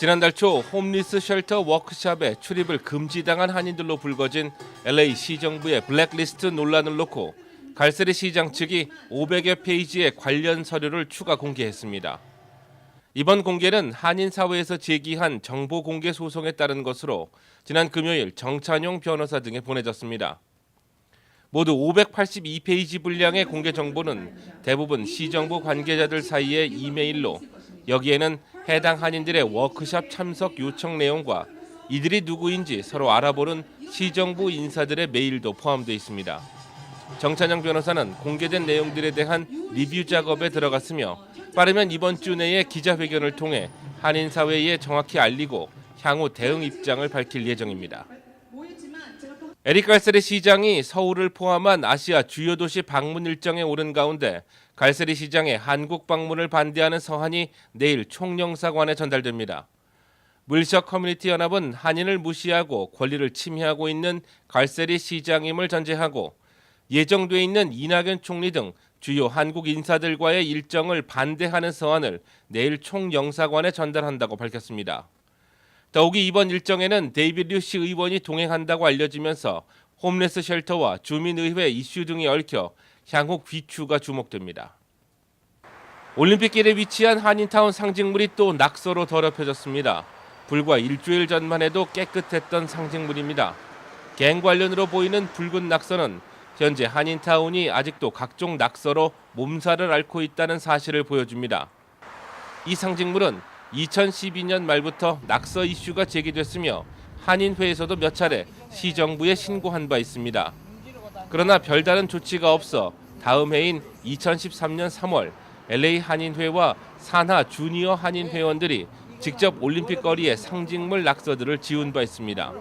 지난달 초 홈리스 쉘터 워크숍에 출입을 금지당한 한인들로 불거진 LA 시정부의 블랙리스트 논란을 놓고 갈세리 시장 측이 500여 페이지의 관련 서류를 추가 공개했습니다. 이번 공개는 한인 사회에서 제기한 정보 공개 소송에 따른 것으로 지난 금요일 정찬용 변호사 등에 보내졌습니다. 모두 582페이지 분량의 공개 정보는 대부분 시정부 관계자들 사이의 이메일로 여기에는 해당 한인들의 워크숍 참석 요청 내용과 이들이 누구인지 서로 알아보는 시정부 인사들의 메일도 포함되어 있습니다. 정찬영 변호사는 공개된 내용들에 대한 리뷰 작업에 들어갔으며 빠르면 이번 주 내에 기자회견을 통해 한인 사회에 정확히 알리고 향후 대응 입장을 밝힐 예정입니다. 에릭 갈세리 시장이 서울을 포함한 아시아 주요 도시 방문 일정에 오른 가운데 갈세리 시장의 한국 방문을 반대하는 서한이 내일 총영사관에 전달됩니다. 물셔 커뮤니티 연합은 한인을 무시하고 권리를 침해하고 있는 갈세리 시장임을 전제하고 예정돼 있는 이낙연 총리 등 주요 한국 인사들과의 일정을 반대하는 서한을 내일 총영사관에 전달한다고 밝혔습니다. 더욱이 이번 일정에는 데이빗 류시 의원이 동행한다고 알려지면서 홈레스 쉘터와 주민의회 이슈 등이 얽혀 향후 귀추가 주목됩니다. 올림픽길에 위치한 한인타운 상징물이 또 낙서로 더럽혀졌습니다. 불과 일주일 전만 해도 깨끗했던 상징물입니다. 갱 관련으로 보이는 붉은 낙서는 현재 한인타운이 아직도 각종 낙서로 몸살을 앓고 있다는 사실을 보여줍니다. 이 상징물은 2012년 말부터 낙서 이슈가 제기됐으며 한인회에서도 몇 차례 시정부에 신고한 바 있습니다. 그러나 별다른 조치가 없어 다음 해인 2013년 3월 LA 한인회와 산하 주니어 한인 회원들이 직접 올림픽 거리에 상징물 낙서들을 지운 바 있습니다.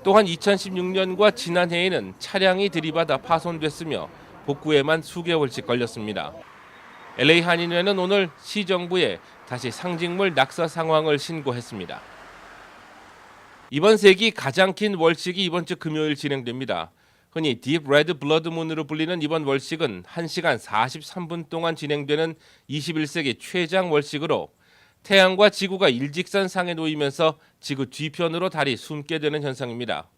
또한 2016년과 지난해에는 차량이 들이받아 파손됐으며 복구에만 수개월씩 걸렸습니다. LA 한인회는 오늘 시정부에 다시 상징물 낙서 상황을 신고했습니다. 이번 세기 가장 긴 월식이 이번 주 금요일 진행됩니다. 흔히 딥 레드 블러드 문으로 불리는 이번 월식은 1시간 43분 동안 진행되는 21세기 최장 월식으로 태양과 지구가 일직선상에 놓이면서 지구 뒤편으로 달이 숨게 되는 현상입니다.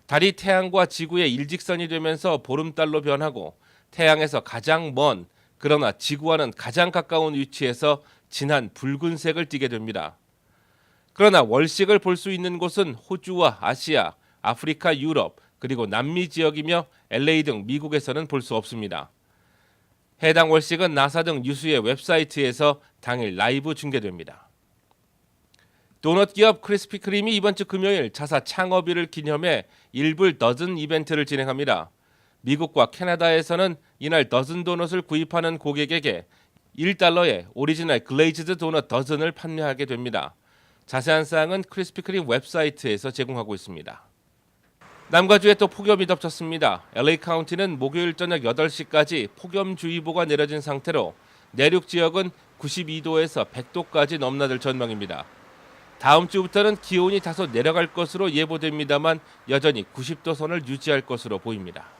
달이 태양과 지구의 일직선이 되면서 보름달로 변하고 태양에서 가장 먼 그러나 지구와는 가장 가까운 위치에서 진한 붉은색을 띠게 됩니다. 그러나 월식을 볼 수 있는 곳은 호주와 아시아, 아프리카, 유럽, 그리고 남미 지역이며 LA 등 미국에서는 볼 수 없습니다. 해당 월식은 나사 등 유수의 웹사이트에서 당일 라이브 중계됩니다. 도넛 기업 크리스피 크림이 이번 주 금요일 자사 창업일을 기념해 일불 더즌 이벤트를 진행합니다. 미국과 캐나다에서는 이날 더즌 도넛을 구입하는 고객에게 $1의 오리지널 글레이즈드 도넛 더즌을 판매하게 됩니다. 자세한 사항은 크리스피 크림 웹사이트에서 제공하고 있습니다. 남과주에 또 폭염이 덮쳤습니다. LA 카운티는 목요일 저녁 8시까지 폭염주의보가 내려진 상태로 내륙 지역은 92도에서 100도까지 넘나들 전망입니다. 다음 주부터는 기온이 다소 내려갈 것으로 예보됩니다만 여전히 90도 선을 유지할 것으로 보입니다.